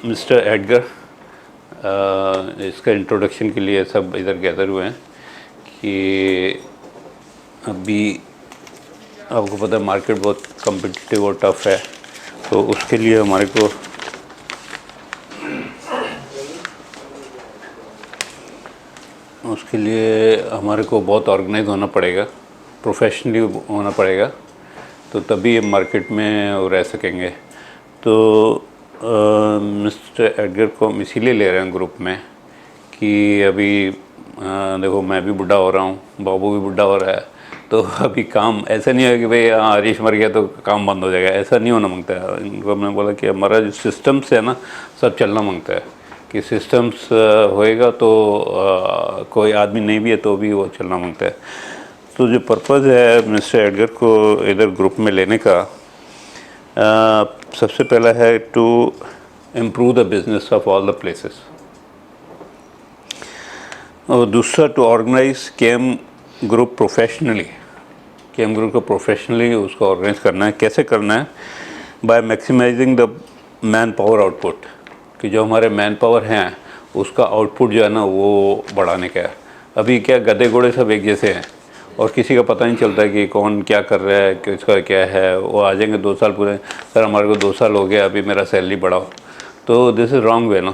Mister Edgar, इसका introduction के लिए सब इधर गैदर हुए हैं कि अभी आपको पता है मार्केट बहुत कम्पिटिटिव और टफ है, तो उसके लिए हमारे को बहुत ऑर्गेनाइज होना पड़ेगा, प्रोफेशनली होना पड़ेगा, तो तभी ये मार्केट में रह सकेंगे। तो मिस्टर एडगर को हम इसीलिए ले रहे हैं ग्रुप में कि अभी देखो मैं भी बुढ़ा हो रहा हूँ, बाबू भी बुढ़ा हो रहा है, तो अभी काम ऐसा नहीं है कि भाई हाँ हरीश मर गया तो काम बंद हो जाएगा, ऐसा नहीं होना मांगता है। इनको हमने बोला कि हमारा जो सिस्टम्स है ना, सब चलना मांगता है कि सिस्टम्स होएगा तो कोई आदमी नहीं भी है तो भी वो चलना मांगता है। तो जो पर्पज़ है मिस्टर एडगर को इधर ग्रुप में लेने का, सबसे पहला है to improve the business of all the places, और दूसरा to organise KM group professionally. KM group को प्रोफेशनली उसको ऑर्गेनाइज करना है। कैसे करना है? By maximising the manpower output, कि जो हमारे मैन पावर हैं उसका आउटपुट जो है ना वो बढ़ाने का है। अभी क्या गधे घोड़े सब एक जैसे हैं और किसी का पता नहीं चलता कि कौन क्या कर रहा है, किसका क्या है। वो आ जाएंगे 2 साल पूरे, सर हमारे को 2 साल हो गया, अभी मेरा सैलरी बढ़ाओ। तो दिस इज़ रॉन्ग वे ना।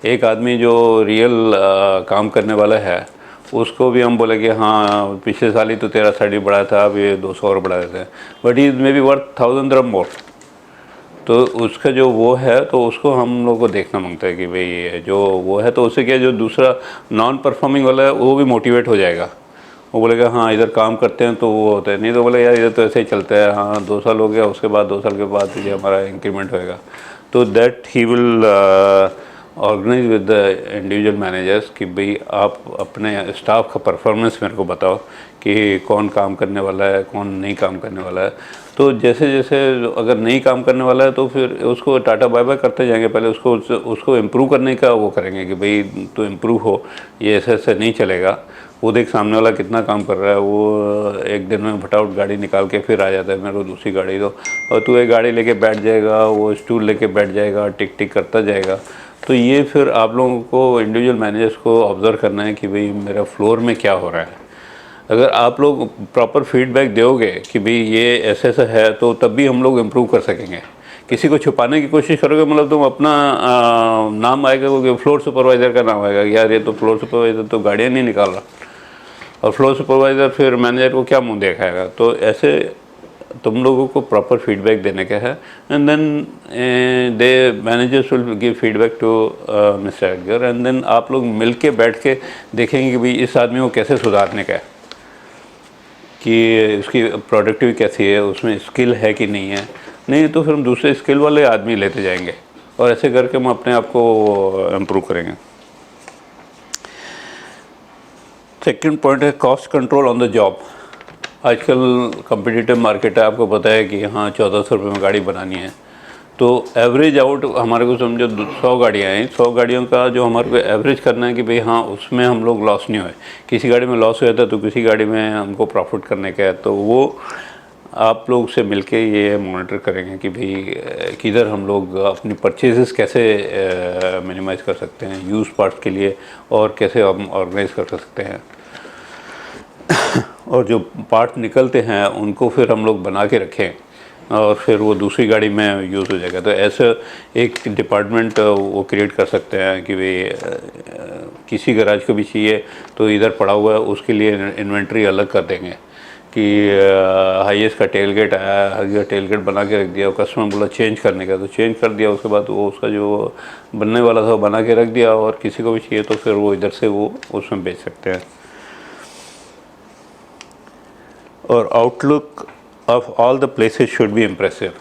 एक आदमी जो रियल काम करने वाला है उसको भी हम बोले कि हाँ पिछले साल ही तो तेरा सैलरी बढ़ाया था, अब ये 200 और बढ़ा देते हैं, but is may be worth 1000 dirham मोर। तो उसका जो वो है तो उसको हम लोग को देखना मांगता है कि भाई ये जो वो है, तो उससे क्या जो दूसरा नॉन परफॉर्मिंग वाला है वो भी मोटिवेट हो जाएगा। वो बोलेगा हाँ इधर काम करते हैं तो वो होता है, नहीं तो बोले यार इधर तो ऐसे ही चलता है, हाँ 2 साल हो गया, उसके बाद 2 साल के बाद ये हमारा इंक्रीमेंट होएगा। तो that he will organise with the individual managers कि भाई आप अपने स्टाफ का परफॉर्मेंस मेरे को बताओ कि कौन काम करने वाला है, कौन नहीं काम करने वाला है। तो जैसे जैसे अगर नहीं काम करने वाला है तो फिर उसको टाटा बाय बाय करते जाएंगे, पहले उसको इम्प्रूव करने का वो करेंगे कि भाई तो इम्प्रूव हो, ये ऐसे ऐसे नहीं चलेगा। वो देख सामने वाला कितना काम कर रहा है, वो एक दिन में फटाफट गाड़ी निकाल के फिर आ जाता है, मेरे को दूसरी गाड़ी दो, और तू एक गाड़ी लेके बैठ जाएगा, वो स्टूल लेके बैठ जाएगा, टिक टिक करता जाएगा। तो ये फिर आप लोगों को इंडिविजुअल मैनेजर्स को ऑब्ज़र्व करना है कि भाई मेरा फ्लोर में क्या हो रहा है। अगर आप लोग प्रॉपर फीडबैक दोगे कि भाई ये ऐसा ऐसा है, तो तब भी हम लोग इम्प्रूव कर सकेंगे। किसी को छुपाने की कोशिश करोगे मतलब तुम अपना नाम आएगा, क्योंकि फ्लोर सुपरवाइज़र का नाम आएगा, यार ये तो फ्लोर सुपरवाइज़र तो गाड़ियाँ नहीं निकाल रहा, और फ्लोर सुपरवाइज़र फिर मैनेजर को क्या मुंह दिखाएगा। तो ऐसे तुम लोगों को प्रॉपर फीडबैक देने का है, and then they managers will give feedback to mister Edgar, and then आप लोग मिल के बैठ के देखेंगे कि भाई इस आदमी को कैसे सुधारने का है, कि उसकी प्रोडक्टिविटी कैसी है, उसमें स्किल है कि नहीं है। नहीं तो फिर हम दूसरे स्किल वाले आदमी लेते जाएंगे, और ऐसे करके हम अपने आप को इम्प्रूव करेंगे। सेकंड पॉइंट है cost control on the job. आजकल कम्पिटिटिव मार्केट है, आपको पता है कि हाँ 1400 रुपये में गाड़ी बनानी है, तो एवरेज आउट हमारे को समझो 100 गाड़ियाँ हैं, 100 गाड़ियों का जो हमारे को एवरेज करना है कि भाई हाँ उसमें हम लोग लॉस नहीं होए। किसी गाड़ी में लॉस हो जाता है तो किसी गाड़ी में हमको प्रॉफिट करने का है, तो वो आप लोग से मिलके ये मॉनिटर करेंगे कि भाई किधर हम लोग अपनी परचेजेस कैसे मिनिमाइज़ कर सकते हैं यूज़ पार्ट्स के लिए, और कैसे हम ऑर्गेनाइज कर सकते हैं, और जो पार्ट निकलते हैं उनको फिर हम लोग बना के रखें और फिर वो दूसरी गाड़ी में यूज़ हो जाएगा। तो ऐसा एक डिपार्टमेंट वो क्रिएट कर सकते हैं कि भाई किसी गैराज को भी चाहिए तो इधर पड़ा हुआ है, उसके लिए इन्वेंट्री अलग कर देंगे कि हाईएस्ट का टेल गेट आया, हाईएस्ट टेल गेट बना के रख दिया, कस्टमर बोला चेंज करने का तो चेंज कर दिया, उसके बाद वो उसका जो बनने वाला था वो बना के रख दिया, और किसी को भी चाहिए तो फिर वो इधर से वो उसमें बेच सकते हैं। और outlook of all the places should be impressive,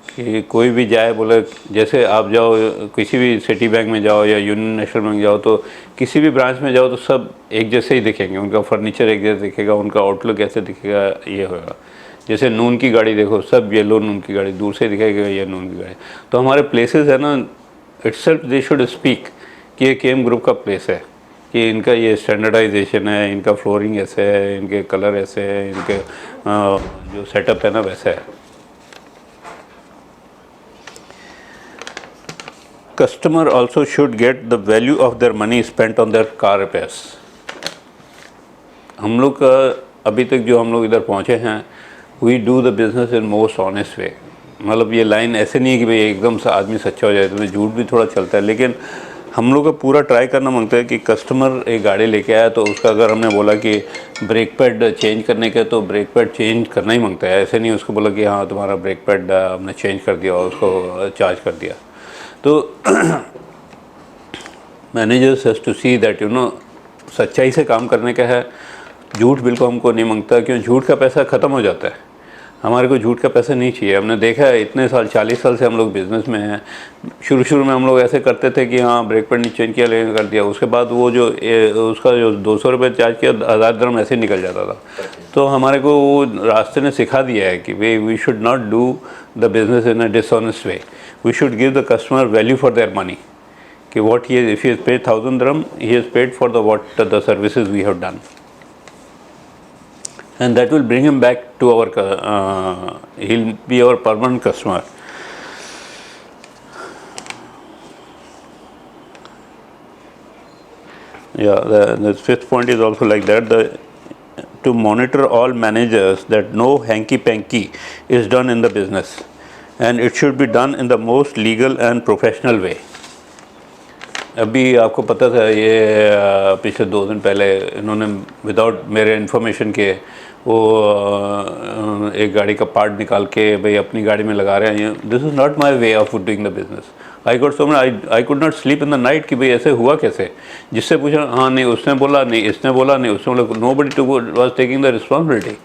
कि कोई भी जाए बोले, जैसे आप जाओ किसी भी सिटी बैंक में जाओ या यूनियन नेशनल बैंक जाओ, तो किसी भी ब्रांच में जाओ तो सब एक जैसे ही दिखेंगे, उनका फर्नीचर एक जैसे दिखेगा, उनका आउटलुक ऐसे दिखेगा, ये होगा। जैसे नून की गाड़ी देखो, सब येलो नून की गाड़ी, दूर से दिखेगा ये नून की गाड़ी। तो हमारे प्लेसेस है ना, इटसेल्फ दे शुड स्पीक कि ये केएम ग्रुप का प्लेस है, कि इनका ये स्टैंडर्डाइजेशन है, इनका फ्लोरिंग ऐसे है, इनके कलर ऐसे है, इनके जो सेटअप है ना वैसा है। customer also should get the value of their money spent on their car repairs. हम लोग का अभी तक जो हम लोग इधर पहुँचे हैं, we do the business in most honest way. मतलब ये लाइन ऐसे नहीं है कि भाई एकदम से आदमी सच्चा हो जाए, तो झूठ भी थोड़ा चलता है, लेकिन हम लोग का पूरा ट्राई करना मांगता है कि कस्टमर एक गाड़ी लेके आया तो उसका अगर हमने बोला कि ब्रेक पैड चेंज करने का, तो ब्रेक पैड चेंज करना ही मांगता है। ऐसे नहीं उसको बोला कि हाँ तुम्हारा ब्रेक पैड हमने चेंज कर दिया और उसको चार्ज कर दिया। तो managers has to see that सच्चाई से काम करने का है। झूठ बिल्कुल हमको नहीं मांगता, क्यों? झूठ का पैसा ख़त्म हो जाता है। हमारे को झूठ का पैसा नहीं चाहिए। हमने देखा है इतने साल, 40 साल से हम लोग बिज़नेस में हैं। शुरू में हम लोग ऐसे करते थे कि हाँ ब्रेक पैड नहीं चेंज किया, लेकिन कर दिया। उसके बाद वो जो उसका जो 200 रुपये चार्ज किया, 1000 दिरहम ऐसे ही निकल जाता था। तो हमारे को वो रास्ते ने सिखा दिया है कि we should not do the business in a dishonest way. We should give the customer value for their money, कि what he if he has paid 1000 dirham, he has paid for the what the services we have done, and that will bring him back to our he'll be our permanent customer. Yeah, the fifth point is also like that, to monitor all managers that no hanky panky is done in the business, and it should be done in the most legal and professional way. अभी आपको पता था ये पिछले 2 दिन पहले इन्होंने without मेरे इन्फॉर्मेशन के वो एक गाड़ी का पार्ट निकाल के भाई अपनी गाड़ी में लगा रहे हैं। This is not my way of doing the business. I got so I could not sleep in the night कि भाई ऐसे हुआ कैसे। जिससे पूछा, हाँ नहीं उसने बोला, नहीं इसने बोला, नहीं उसने बोला, nobody was taking the responsibility.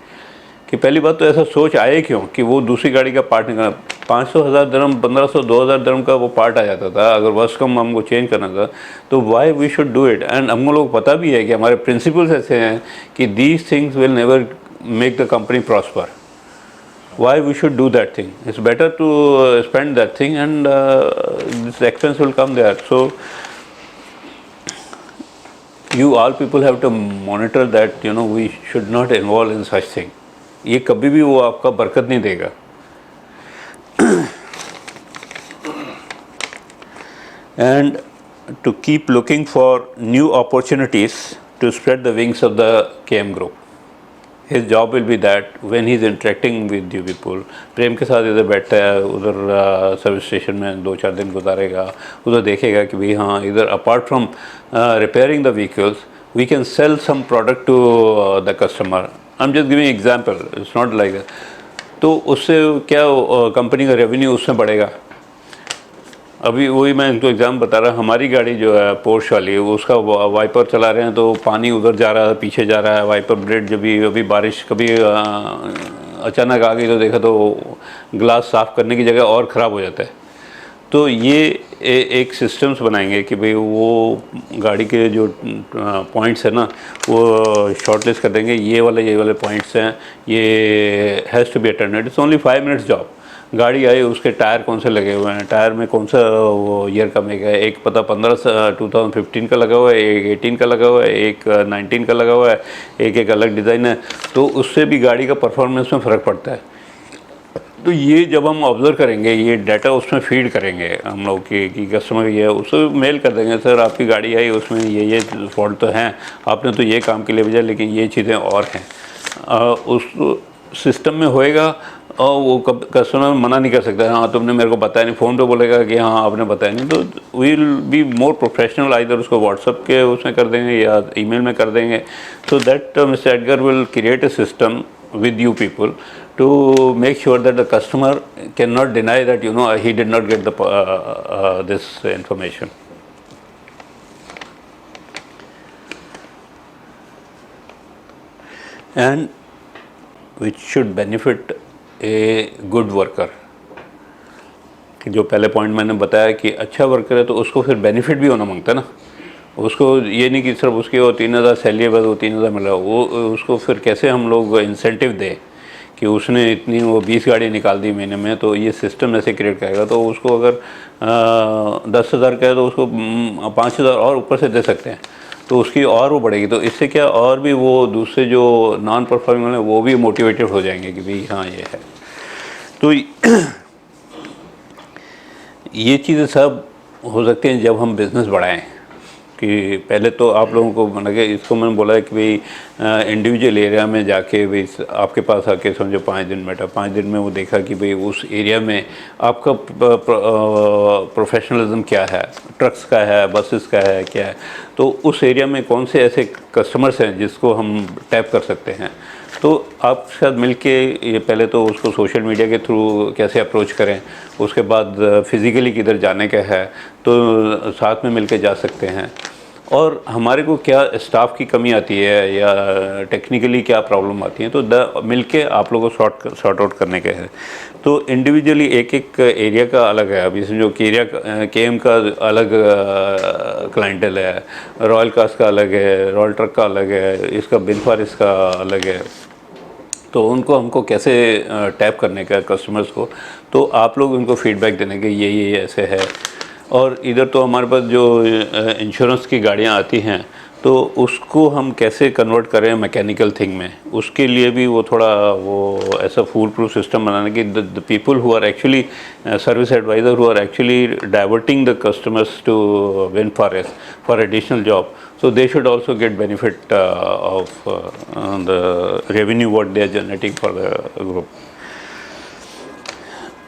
कि पहली बात तो ऐसा सोच आए क्यों कि वो दूसरी गाड़ी का पार्ट निकालना। 500 1000 दिरहम, 1500 2000 दिरहम का वो पार्ट आ जाता था। अगर वर्स्ट कम हमको चेंज करना था तो why we should do it. And हम लोग पता भी है कि हमारे प्रिंसिपल्स ऐसे हैं कि these things will never make the company prosper. Why we should do that thing? It's better to spend that thing and this expense will come there. So you all people have to monitor that we should not involve in such thing. ये कभी भी वो आपका बरकत नहीं देगा। And to keep looking for new opportunities to spread the wings of the KM group. His job will be that when he is interacting with you people, प्रेम के साथ इधर बैठता है, उधर सर्विस स्टेशन में 2-4 दिन गुजारेगा, उधर देखेगा कि भाई हाँ इधर apart from repairing the vehicles, we can sell some product to the customer. I'm just giving example, it's not like that. तो उससे क्या कंपनी का रेवेन्यू उसमें बढ़ेगा। अभी वही मैं इनको एग्जाम बता रहा, हमारी गाड़ी जो है पोर्श वाली, उसका वाइपर चला रहे हैं तो पानी उधर जा रहा है, पीछे जा रहा है। वाइपर ब्लेड जब भी अभी बारिश कभी अचानक आ गई तो देखा तो ग्लास साफ़ करने की जगह और ख़राब हो जाता है। तो ये एक सिस्टम्स बनाएंगे कि भाई वो गाड़ी के जो पॉइंट्स है ना वो शॉर्टलिस्ट कर देंगे, ये वाले पॉइंट्स हैं, ये has to be attended. It's only 5 minutes job. गाड़ी आई, उसके टायर कौन से लगे हुए हैं, टायर में कौन सा वो ईयर का मेक है, एक पता 2015 का लगा हुआ है, एक 18 का लगा हुआ है, एक 19 का लगा हुआ है, एक अलग डिज़ाइन है। तो उससे भी गाड़ी का परफॉर्मेंस में फ़र्क पड़ता है। तो ये जब हम ऑब्ज़र्व करेंगे, ये डाटा उसमें फीड करेंगे हम लोग कि कस्टमर ये उसको मेल कर देंगे, सर आपकी गाड़ी आई उसमें ये फॉल्ट तो हैं, आपने तो ये काम के लिए भेजा लेकिन ये चीज़ें और हैं। उस सिस्टम में होएगा और वो कस्टमर मना नहीं कर सकता, हाँ तुमने मेरे को बताया नहीं। फ़ोन पे बोलेगा कि हाँ आपने बताया नहीं। तो will be more professional, either उसको व्हाट्सएप के उसमें कर देंगे या ईमेल में कर देंगे। So that mister Edgar will create a system with you people to make sure that the customer cannot deny that he did not get the this information. And which should benefit a good worker. कि जो पहले point मैंने बताया कि अच्छा worker है तो उसको फिर बेनिफिट भी होना मांगता है ना। उसको ये नहीं कि सिर्फ उसकी वो 3000 सैलरी है बस वो 3000 मिला, वो उसको फिर कैसे हम लोग इंसेंटिव दें कि उसने इतनी वो 20 गाड़ी निकाल दी महीने में। तो ये सिस्टम ऐसे क्रिएट करेगा तो उसको अगर 10,000 का है तो उसको 5,000 और ऊपर से दे सकते हैं, तो उसकी और वो बढ़ेगी। तो इससे क्या और भी वो दूसरे जो नॉन परफॉर्मिंग वाले वो भी मोटिवेटेड हो जाएंगे कि भाई हाँ ये है। तो ये चीज़ें सब हो सकते हैं जब हम बिज़नेस बढ़ाएं, कि पहले तो आप लोगों को मतलब कि इसको मैंने बोला है कि भाई इंडिविजुअल एरिया में जाके भाई आपके पास आके समझो 5 दिन बैठा, 5 दिन में वो देखा कि भाई उस एरिया में आपका प्रोफेशनलिज्म क्या है, ट्रक्स का है, बसेस का है, क्या है, तो उस एरिया में कौन से ऐसे कस्टमर्स हैं जिसको हम टैप कर सकते हैं। तो आप साथ मिलके ये पहले तो उसको सोशल मीडिया के थ्रू कैसे अप्रोच करें, उसके बाद फिज़िकली किधर जाने का है तो साथ में मिलके जा सकते हैं। और हमारे को क्या स्टाफ की कमी आती है या टेक्निकली क्या प्रॉब्लम आती है, तो मिलके आप लोगों को सॉर्ट आउट करने के हैं। तो इंडिविजुअली एक एक एरिया का अलग है। अभी समझो कि एरिया केएम का अलग क्लाइंटल है, रॉयल कास्ट का अलग है, रॉयल ट्रक का अलग है, इसका बिनफारिस का अलग है। तो उनको हमको कैसे टैप करने का कस्टमर्स को, तो आप लोग उनको फीडबैक देने के ये ऐसे है। और इधर तो हमारे पास जो इंश्योरेंस की गाड़ियाँ आती हैं तो उसको हम कैसे कन्वर्ट करें मैकेनिकल थिंग में, उसके लिए भी वो थोड़ा वो ऐसा फूल प्रूफ सिस्टम बनाना कि the people who are actually service adviser who are actually diverting the customers to win for additional job, so they should also get benefit of the revenue what they are generating for the group.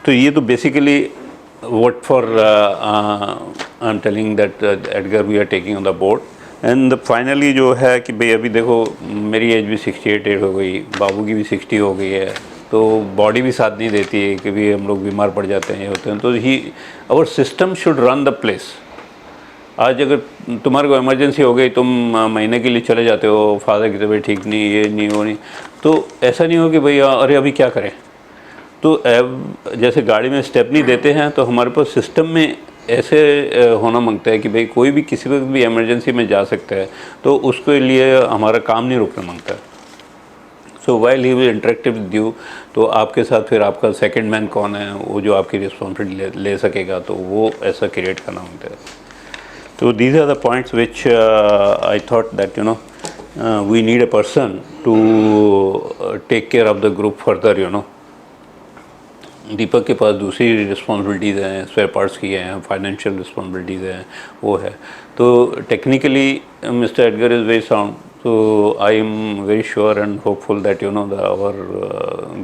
तो ये तो basically what for I'm telling that Edgar we are taking on the board. And finally जो है कि भाई अभी देखो मेरी एज भी 68 हो गई, बाबू की भी 60 हो गई है, तो बॉडी भी साथ नहीं देती है कि भी हम लोग बीमार पड़ जाते हैं, ये होते हैं। तो ही our system should run the place. आज अगर तुम्हारे को इमरजेंसी हो गई, तुम महीने के लिए चले जाते हो, फादर की तबीयत ठीक नहीं, ये नहीं वो नहीं, तो ऐसा नहीं हो कि भाई अरे अभी क्या करें। तो जैसे गाड़ी में स्टेप नहीं देते हैं, तो हमारे पास सिस्टम में ऐसे होना मांगता है कि भाई कोई भी किसी वक्त भी इमरजेंसी में जा सकता है, तो उसके लिए हमारा काम नहीं रुकना मांगता है। So while he will interact with you, तो आपके साथ फिर आपका सेकंड मैन कौन है, वो जो आपकी रिस्पॉन्सिबिलिटी ले सकेगा, तो वो ऐसा क्रिएट करना मांगता है। So these are the points which I thought that we need a person to take care of the group further. दीपक के पास दूसरी रिस्पॉन्सिबिलिटीज़ हैं, स्पेयर पार्ट्स की हैं, फाइनेंशियल रिस्पॉन्सिबिलिटीज़ हैं, वो है। तो technically mister Edgar is very sound, so I am very sure and hopeful that our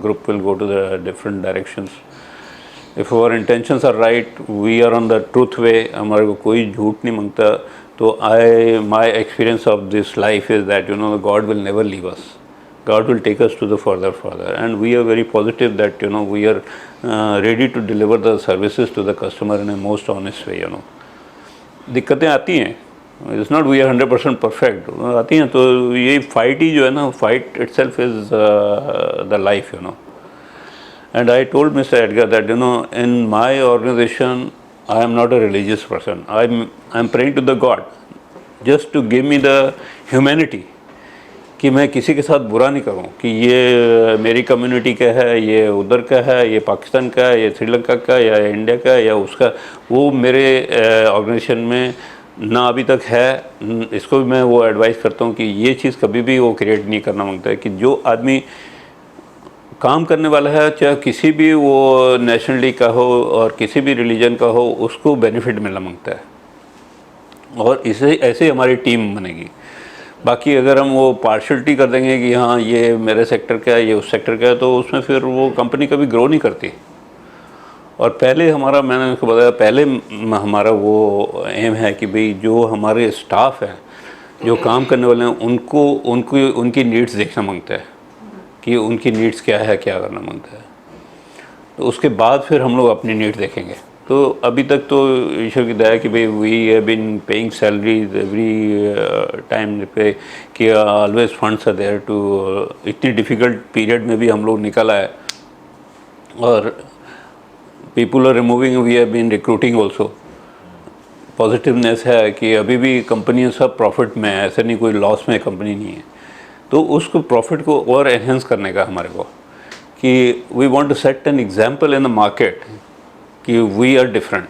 group will go to the different directions. If our intentions are right, we are on the truth way, हमारे को कोई झूठ नहीं मांगता। तो my experience of this life is that God will never leave us. God will take us to the further, and we are very positive that we are ready to deliver the services to the customer in a most honest way. दिक्कतें आती हैं, it's not we are 100% perfect, आती हैं। तो ये fight ही जो है ना, fight itself is the life. And I told Mr. Edgar that in my organization I am not a religious person. I'm praying to the God just to give me the humanity कि मैं किसी के साथ बुरा नहीं करूं, कि ये मेरी कम्युनिटी का है, ये उधर का है, ये पाकिस्तान का है, ये श्रीलंका का या इंडिया का या उसका, वो मेरे ऑर्गेनाइजेशन में ना अभी तक है। इसको भी मैं वो एडवाइस करता हूँ कि ये चीज़ कभी भी वो क्रिएट नहीं करना मांगता है कि जो आदमी काम करने वाला है, चाहे किसी भी वो नेशनलिटी का हो और किसी भी रिलीजन का हो, उसको बेनिफिट मिलना मांगता है। और इसे ऐसे हमारी टीम बनेगी। बाकी अगर हम वो पार्शलिटी कर देंगे कि हाँ ये मेरे सेक्टर का है, ये उस सेक्टर का है, तो उसमें फिर वो कंपनी कभी ग्रो नहीं करती। और पहले हमारा, मैंने उसको बताया, पहले हमारा वो एम है कि भाई जो हमारे स्टाफ हैं, जो काम करने वाले हैं, उनकी नीड्स देखना मांगता है कि उनकी नीड्स क्या है, क्या करना मांगता है। तो उसके बाद फिर हम लोग अपनी नीड्स देखेंगे। तो अभी तक तो ईश्वर की दया कि भाई we have been paying salaries every time पे, कि always funds are there to, इतनी डिफ़िकल्ट पीरियड में भी हम लोग निकल आए। और people are removing, we have been recruiting also. Positiveness है कि अभी भी कंपनियाँ सब प्रॉफिट में है, ऐसे नहीं कोई लॉस में कंपनी नहीं है। तो उसको प्रॉफिट को और एनहेंस करने का हमारे को, कि we want to set an example in the market कि we are different.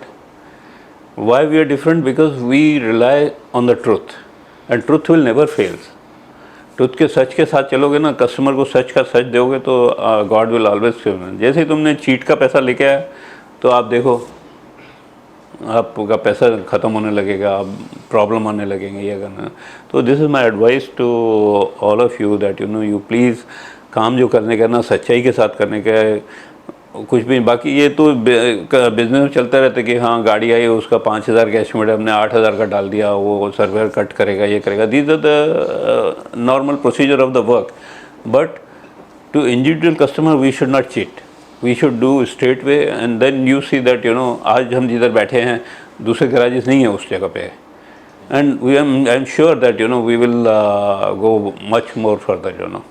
Why we are different? Because we rely on the truth, and truth will never fails. Truth के सच के साथ चलोगे ना, कस्टमर को सच का सच दोगे, तो गॉड विल ऑलवेज फेल। जैसे ही तुमने चीट का पैसा लेके आया, तो आप देखो आपका पैसा ख़त्म होने लगेगा, प्रॉब्लम आने लगेंगे ये करना। तो this is my advice to all of you that you know you please काम जो करने का ना सच्चाई के साथ करने का है, कुछ भी। बाकी ये तो बिजनेस में चलता रहता है कि हाँ गाड़ी आई उसका 5,000 का एस्टिमेट हमने 8,000 का डाल दिया, वो सर्वेयर कट करेगा ये करेगा। These are the normal procedure of the work, but to individual customer we should not cheat, we should do straight way and then you see that you know आज हम जिधर बैठे हैं दूसरे गैराजेस नहीं है उस जगह पे, and we I am sure that you know we will go much more further you know.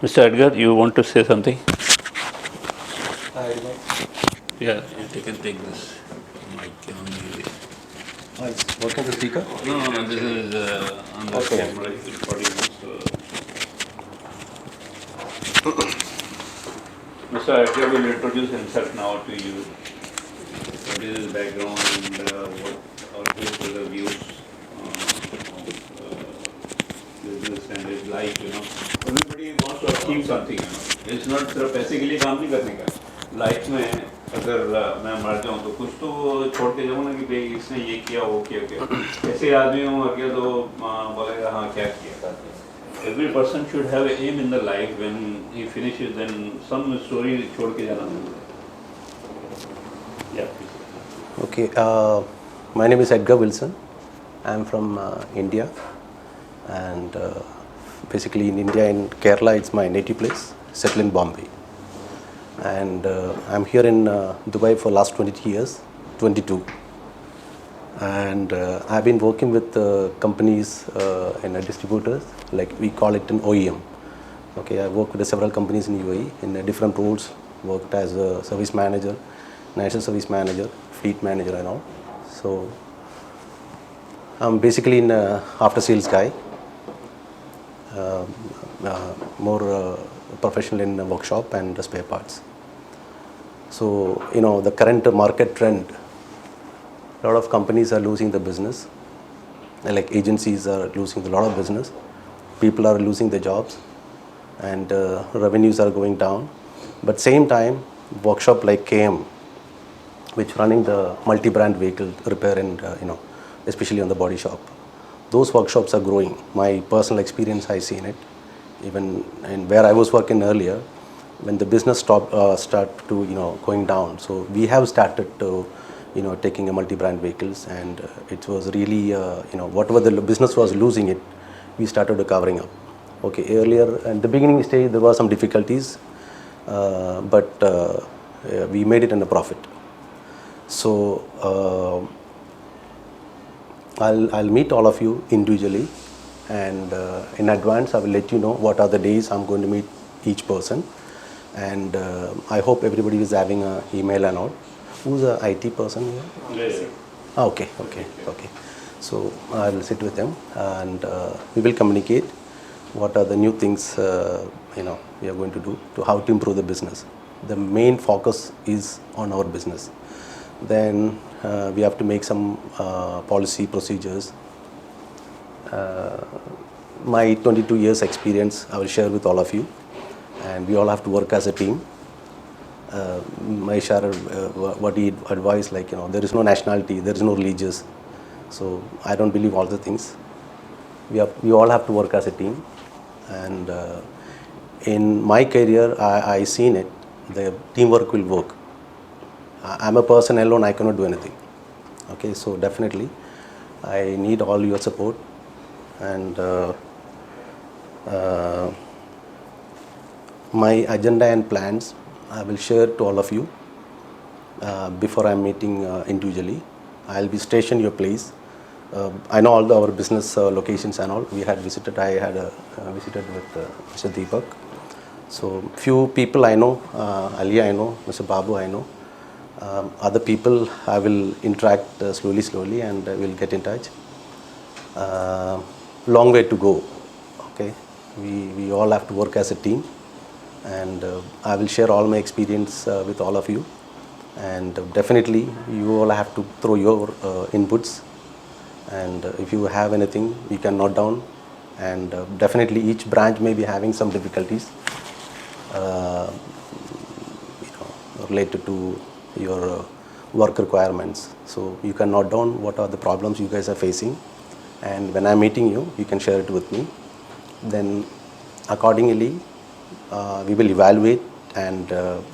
Mr. Edgar, you want to say something? Yeah, you can take this mic on the. It's working the speaker? No, this is on the Okay. camera. It's recording this. Mr. Edgar will introduce himself now to you. What is his background and what are his views of business and his life, you know. Everybody wants to achieve something, you know. It's not सिर्फ पैसे के लिए काम नहीं करने का। Life में अगर मैं मर जाऊँ तो कुछ तो छोड़ के जाऊँ ना कि भाई इसने ये किया वो किया। ऐसे आदमी हो मर गया तो बोलेगा हाँ क्या किया। Every person should have an aim in the life. When he finishes, then some story छोड़ के जाना पड़ता है। Yeah. Okay, my name is Edgar Wilson. I am from India, and basically in India, in Kerala, it's my native place, settled in Bombay. And I'm here in Dubai for last 22 years, 22. And I've been working with companies and distributors, like we call it an OEM. Okay, I worked with several companies in UAE in different roles. Worked as a service manager, national service manager, fleet manager, and all. So I'm basically an after sales guy, more professional in the workshop and the spare parts. So you know the current market trend. A lot of companies are losing the business, like agencies are losing a lot of business, people are losing their jobs, and revenues are going down. But same time, workshop like KM, which running the multi-brand vehicle repair and especially on the body shop, those workshops are growing. My personal experience, I seen it. Even in where I was working earlier, when the business start to going down, so we have started to taking a multi-brand vehicles, and it was really whatever the business was losing it, we started covering up. Okay, earlier at the beginning stage there were some difficulties, but we made it in a profit. So I'll meet all of you individually, and in advance I will let you know what are the days I'm going to meet each person, and I hope everybody is having an email and all. Who's the IT person here? Yeah. Okay. So I will sit with them, and we will communicate what are the new things we are going to do to how to improve the business. The main focus is on our business. Then we have to make some policy procedures. My 22 years experience I will share with all of you, and we all have to work as a team. My share what he advised, like there is no nationality, there is no religious, so I don't believe all the things. We all have to work as a team, and in my career I seen it, the teamwork will work. I'm a person alone, I cannot do anything. Okay, so definitely I need all your support, and my agenda and plans I will share to all of you before I'm meeting individually. I'll be stationed your place. I know all our business locations and all. We had visited. I had visited with Mr. Deepak. So few people I know, Ali I know, Mr. Babu I know. Other people I will interact slowly, and we'll get in touch. Long way to go. Okay, we all have to work as a team, and I will share all my experience with all of you, and definitely you all have to throw your inputs, and if you have anything you can note down, and definitely each branch may be having some difficulties related to your work requirements. So you can note down what are the problems you guys are facing, and when I'm meeting you, you can share it with me. Then accordingly, we will evaluate and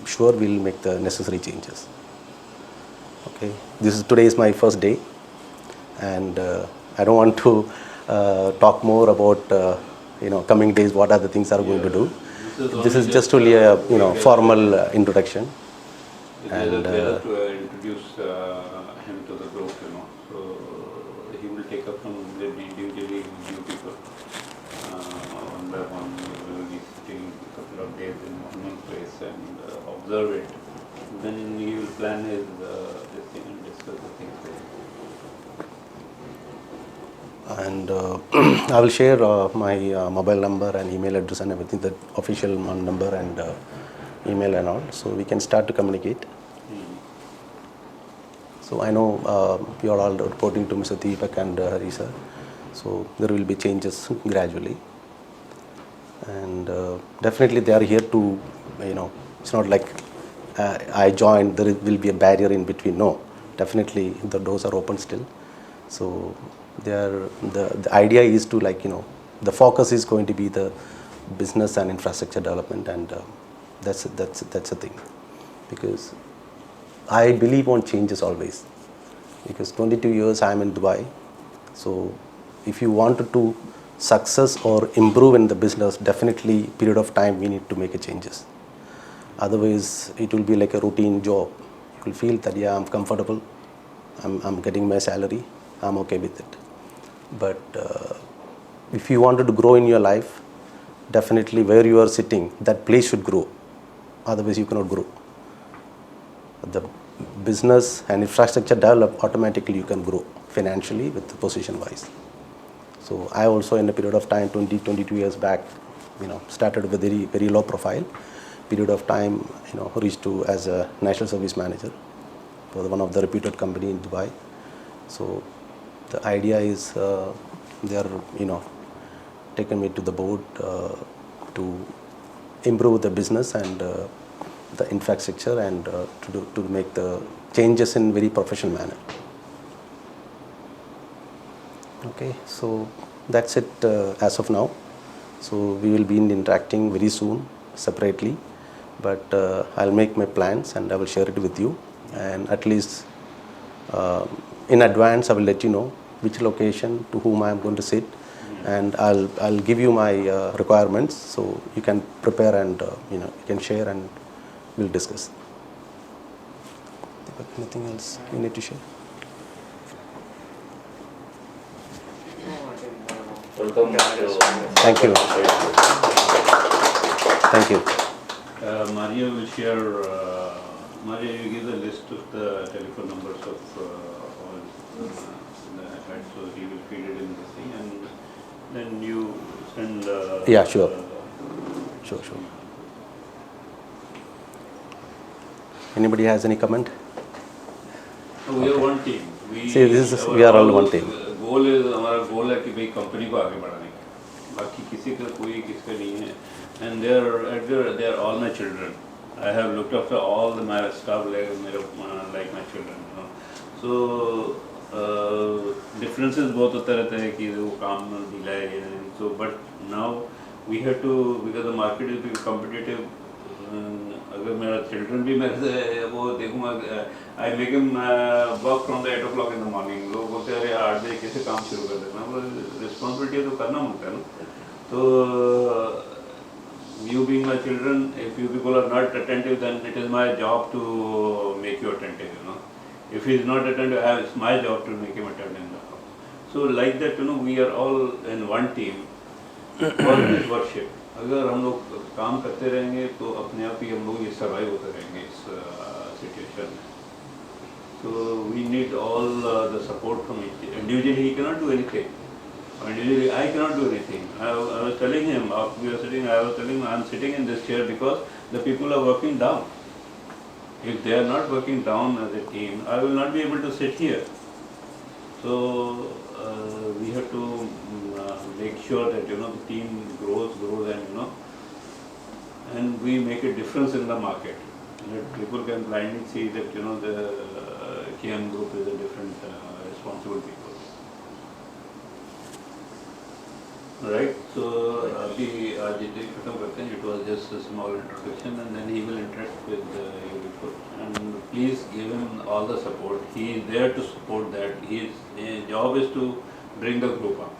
sure we'll make the necessary changes. Okay, today is my first day, and I don't want to talk more about coming days. What are the things are going to do? This is just only a formal introduction. And to introduce him to the group, so he will take up from the individually new people. One by one, we will be sitting a couple of days in one place and observe it. Then he will plan his this thing and discuss the things there. And I will share my mobile number and email address and everything, the official number and email and all, so we can start to communicate. So I know you are all reporting to Mr. Deepak and Hari sir, so there will be changes gradually, and definitely they are here to, it's not like I joined, there will be a barrier in between. No, definitely the doors are open still. So the idea is to, the focus is going to be the business and infrastructure development, and that's a thing, because I believe on changes always, because 22 years I am in Dubai. So if you wanted to success or improve in the business, definitely period of time we need to make a changes. Otherwise it will be like a routine job. You will feel that I'm comfortable, I'm getting my salary, I'm okay with it. But if you wanted to grow in your life, definitely where you are sitting, that place should grow. Otherwise you cannot grow. The business and infrastructure develop, automatically you can grow financially with the position wise. So I also, in a period of time, 22 years back, started with a very, very low profile. Period of time, reached to as a national service manager for one of the reputed company in Dubai. So the idea is they are, taken me to the board to improve the business and the infrastructure, and to make the changes in very professional manner. Okay, so that's it as of now. So we will be interacting very soon separately, but I'll make my plans and I will share it with you, and at least in advance I will let you know which location, to whom I am going to sit, and I'll give you my requirements, so you can prepare and you can share and we'll discuss. Anything else you need to share? Thank you. Thank you. Maria will share. Maria, you give the list of the telephone numbers of all the heads, so he will feed it in this thing, and then you send. Yeah, sure. Sure. Anybody has any comment? So we are one team. We are all one team. Goal is, हमारा goal है कि भाई company को आगे बढ़ाने का. बाकी किसी का कोई किसका नहीं है. And they are all my children. I have looked after all my staff like my children. So differences बहुत होता रहता है कि वो काम ढीला है. So but now we have to, because the market is becoming competitive. अगर मेरा चिल्ड्रन भी मेरे से वो देखूँगा, I make him work from the 8 o'clock in the morning. लोग बोलते हैं अरे 8 बजे कैसे काम शुरू कर देना, वो रिस्पॉन्सिबिलिटी तो करना होता है ना. तो you being my children, if you people are not attentive, then it is my job to make you attentive. If he is not attentive, it's my job to make him attentive. So like that, we are all in one team for this worship. अगर हम लोग काम करते रहेंगे तो अपने आप ही हम लोग ये सर्वाइव होते रहेंगे इस सिचुएशन में. So we need all the support from each. Individually he cannot do anything. Individually I cannot do anything. I was telling him, I was telling him, I am sitting in this chair because the people are working down. If they are not working down as a team, I will not be able to sit here. So we have to make sure that the team grows and we make a difference in the market. that people can blindly see that the KM group is a different responsible people. Right. So अभी आज इतने खत्म करते हैं. It was just a small introduction, and then he will interact with you people. And please give him all the support. He is there to support that. His job is to bring the group up,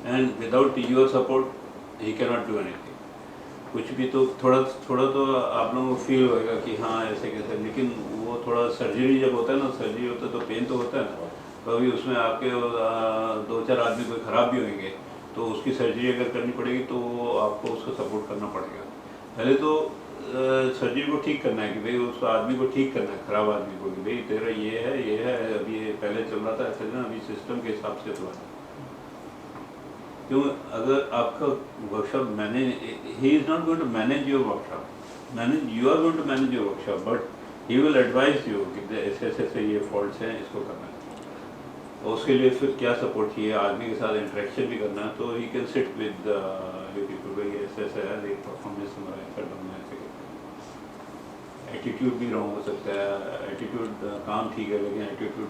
and without your support, he cannot do anything. कुछ भी तो थोड़ा तो आप लोगों को feel होएगा कि हाँ ऐसे कैसे, लेकिन वो थोड़ा सर्जरी जब होता है ना, सर्जरी होता है तो पेन तो होता है ना. तो अभी उसमें आपके 2-4 आदमी कोई ख़राब भी होंगे, तो उसकी सर्जरी अगर करनी पड़ेगी तो आपको उसको सपोर्ट करना पड़ेगा. पहले तो सर्जरी को ठीक करना है कि भाई उस आदमी को ठीक करना है, ख़राब आदमी को, कि भाई तेरा ये है अभी ये पहले चल रहा था ऐसे ना, अभी सिस्टम के हिसाब से चला. क्यों? अगर आपका workshop manage, he is not going to manage your workshop, you are going to manage your workshop, but he will advise you कि ऐसे ये फॉल्ट्स हैं, इसको करना है. और उसके लिए फिर क्या सपोर्ट चाहिए, आदमी के साथ इंटरेक्शन भी करना है, तो he can sit with you people, भाई ऐसे है, एक परफॉर्मेंस हमारा ऐसा करना है. एटीट्यूड भी रॉन्ग हो सकता है. एटीट्यूड काम ठीक है, लेकिन एटीट्यूड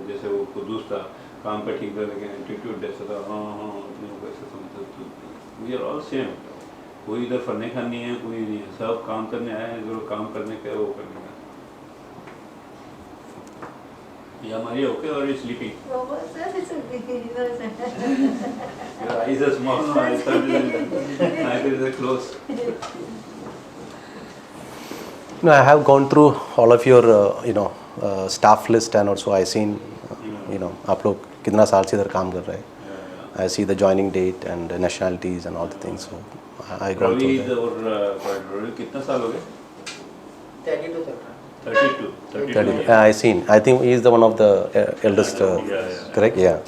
जैसे वो कुदूस था, काम का ठीक था, लेकिन एटीट्यूड ऐसा था, हाँ अपने को ऐसा समझता. We are all same. कोई इधर फरने का नहीं है, कोई नहीं है, सब काम करने आए हैं. जो काम करने का है वो करने का. Yeah, Maria, okay, or are you sleeping? No, sir, it's okay. No, sir. Your eyes are small, no? I thought eyes are closed. No, I have gone through all of your staff list, and also I seen आप लोग कितना साल से इधर काम कर रहे हैं. I see the joining date and the nationalities and all the things. So I gone through that. और कितना साल हो गए? 32 चल रहा है. 32. I seen. I think he is the one of the eldest. Yeah. Correct. Yeah.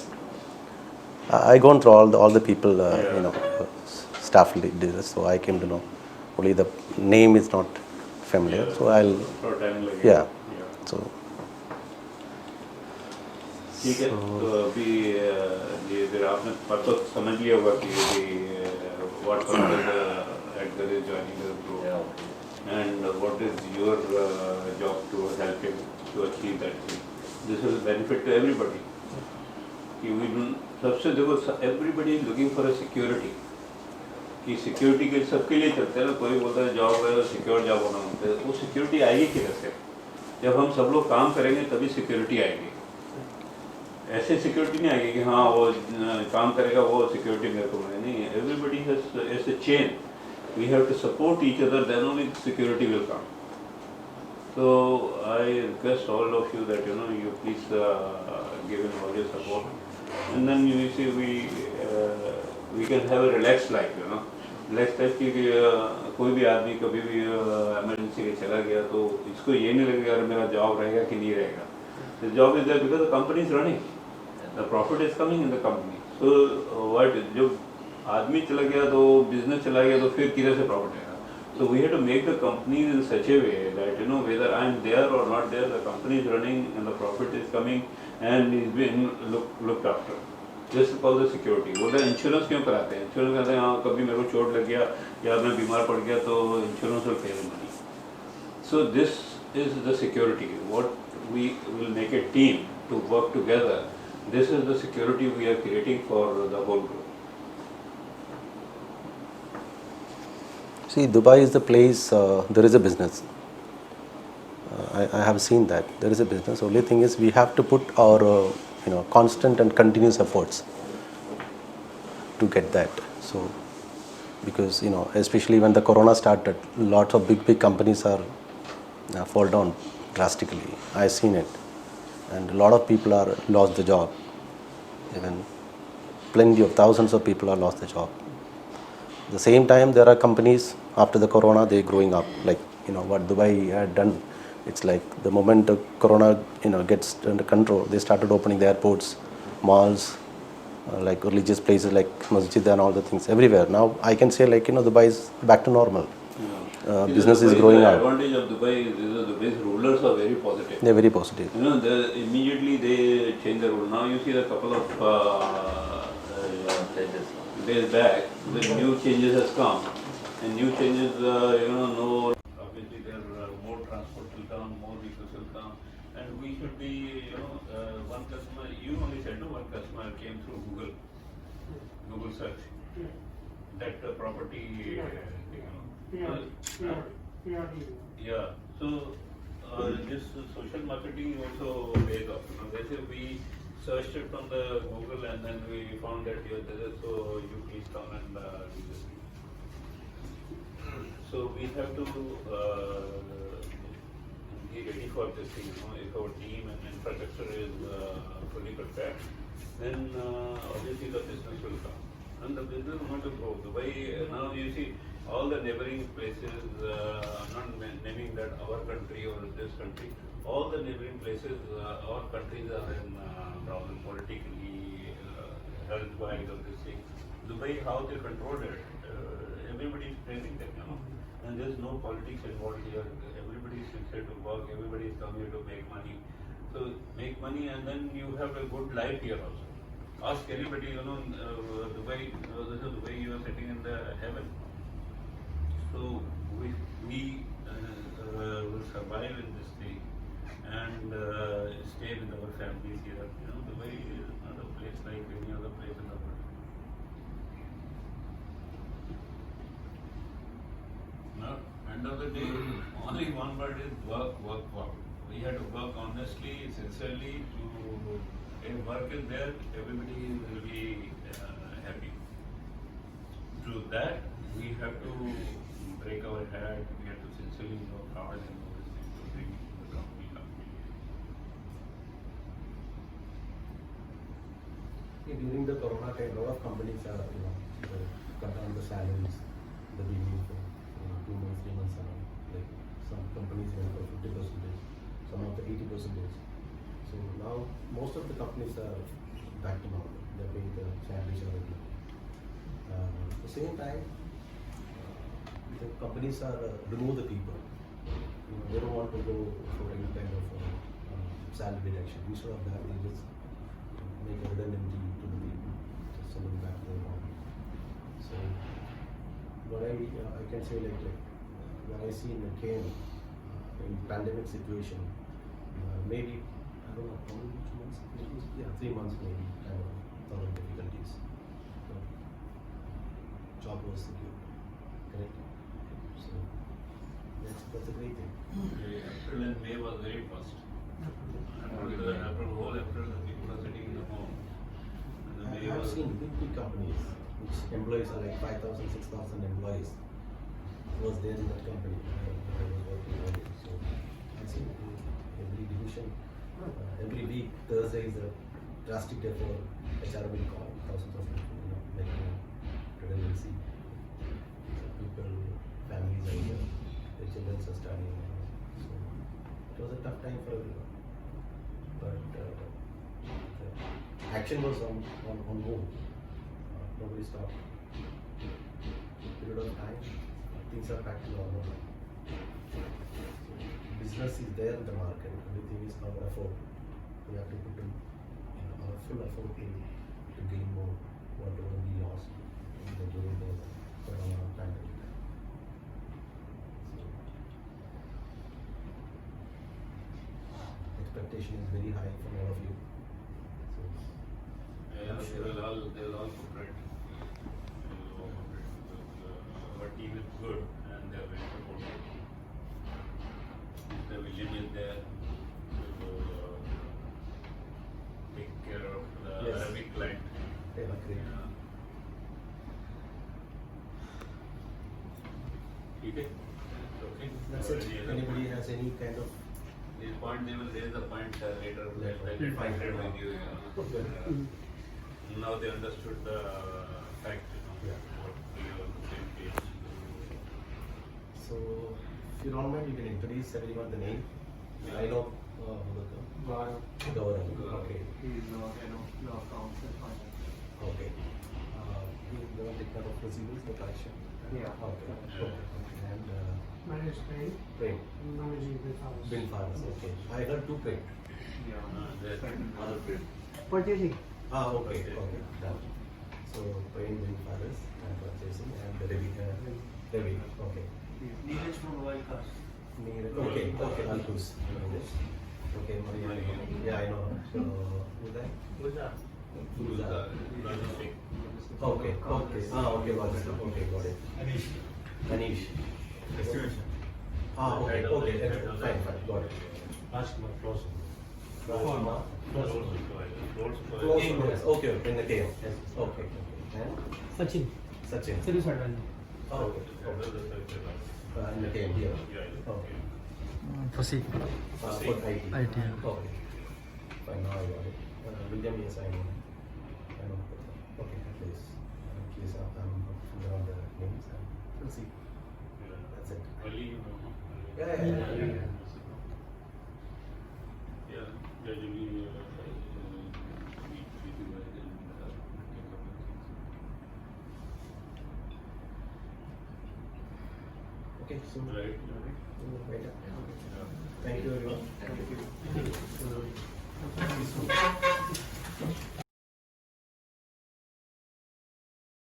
I gone through all the people. Staff leaders. So I came to know. Only the name is not familiar. So I'll. थोड़ा time लगेगा. Yeah. So. ठीक है. तो अभी ये फिर आपने परसों समझ लिया होगा कि what actor is joining the group, and what is your job to help him to achieve that thing. This is a benefit to everybody. कि we don't, सबसे देखो, everybody is looking for a security. कि security के सबके लिए चलते हैं. कोई बोलता है जॉब है, सिक्योर जॉब होना होता है. वो सिक्योरिटी आएगी किधर से? जब हम सब लोग काम करेंगे तभी सिक्योरिटी आएगी. ऐसे सिक्योरिटी नहीं आएगी कि हाँ वो काम करेगा वो सिक्योरिटी मेरे को मिले. नहीं, everybody has a chain. We have to support each other, then only security will come. So I request all of you that you please give him all your support, and then you see we can have a relaxed life. Relaxed life की कोई भी आदमी कभी भी emergency के चला गया तो इसको ये नहीं लगेगा यार मेरा जॉब रहेगा कि नहीं रहेगा. The job is there because the company is running. The profit is coming in the company. So what जब आदमी चला गया तो बिजनेस चला गया तो फिर किधर से प्रॉफिट आएगा. So we have to make the company in such a way that whether I am there or not there, the company is running and the profit is coming and is being looked after. Just because the security. बोलते हैं insurance क्यों कराते हैं? Insurance कहते हैं हाँ कभी मेरे को चोट लग गया या मैं बीमार पड़ गया तो insurance will pay the money. So this is the security. What we will make a team to work together. This is the security we are creating for the whole group. See, Dubai is the place. There is a business. I have seen that there is a business. Only thing is we have to put our constant and continuous efforts to get that. So because especially when the corona started, lots of big companies are fall down drastically. I seen it, and a lot of people are lost the job. Even plenty of thousands of people are lost the job. At the same time, there are companies after the corona, they growing up. Like what Dubai had done. It's like the moment the corona gets under control, they started opening the airports, malls, like religious places like masjid and all the things everywhere. Now I can say Dubai is back to normal. Business is growing the up. advantage of Dubai is Dubai's rulers are very positive. They're very positive. Immediately they change the rule. Now you see a couple of days back, the new changes has come, and new changes, no, obviously there are more and we should be, one customer, you only said no, one customer came through Google search, that property, yeah, so this social marketing also pays off. Let's say we searched it on the Google and then we found that you're there, so you please come and do this. So we have to be ready for this thing. If our team and infrastructure is fully prepared, then obviously the business will come. And the business is going to grow. The way now you see all the neighboring places, I'm not naming that our country or this country, all the neighboring places, our countries are in problem politically, health-wise or this thing. The way how they control it, everybody is praising them, and there's no politics involved here. Everybody is sincere to work, everybody is coming here to make money. So make money and then you have a good life here also. Ask anybody, Dubai, this is the way you are sitting in the heaven. So we will survive in this thing and stay with our families here. Dubai is not a place like any other place in the world. No, end of the day, only one word is work, work, work. We have to work honestly, sincerely to, if work is there, everybody will be happy. To that, we have to break our head, we have to sincerely work hard and all these things to bring the company up. During the Corona time, a lot of companies are, cut down the salaries, the beginning for 2 months, 3 months around. Like some companies went for 50%, some of the 80%. So now most of the companies are back to normal. They're paying the salaries already. At the same time, the companies are remove the people. They don't want to go for any kind of salary reduction. Instead of that, they just make a redundancy to the people, just send them back to their home. So what I can say when I see in the cane in pandemic situation, maybe I don't know how many 2 months, yeah, 3 months maybe kind of thought of difficulties. But job was secured, correct? So that's a great thing. April and May was very fast. Whole April, the people are sitting in the home. And the May I have was- seen big companies which employees are like 5,000, 6,000 employees was there in that company. I was working on it. So I see every division, every week, Thursday is a drastic day for HR will call thousands of people, making redundancy. So people, families are here, their children are studying. So it was a tough time for everyone. But the action was on move. Nobody stopped. Period of time, things are back to normal. Business is there in the market. Everything is our effort. We have to put in our full effort to gain more whatever we lost during the Corona pandemic. So, expectation is very high from all of you. So, Yeah, they will all cooperate. Our team is good and they are very supportive. The William is there to take care of the Yes. Arabic client. they are great. Okay? Okay. That's it. Any other Anybody point? has any kind of This point, they will raise the point later. Later. They will fight it with you. Okay. Now they understood the fact, Yeah. what we are on the same page. So, if you don't mind, you can introduce everyone the name. I know Gaurav, Gaurav. Okay. he's head of law accounts and finance. Okay. You want to take care of receivables, the collection? Yeah. Okay. Okay. And My name is Prem. Prem. I'm managing the house. Bin Faras. Okay. I heard two Prem. Yeah. There's other people. Purchasing. Okay. Okay. Done. So, Prem, Bin Faras, and purchasing, and Ravi. Ravi. Okay. Neeraj from Royal Cars. Okay. Okay. Alkus. Okay, Maria. Yeah, I know. So, who's that? Guza. Okay, okay. Okay, got it. Okay, got it. Anish. Okay, okay. Excellent. Fine, got it. Rajkumar. Close yes. Okay, okay. In the game. Yes. Okay, okay. And Sachin. Sachin. Service advisor. Oh, okay. In the game here. Okay. Proceed. For IT. IT, yeah. Okay. Fine, now I got it. William, yes, I know. Okay, please. Please, I'm figure out the names and we'll see. That's it. Yeah. Okay, so wait up. Thank you everyone. Thank you.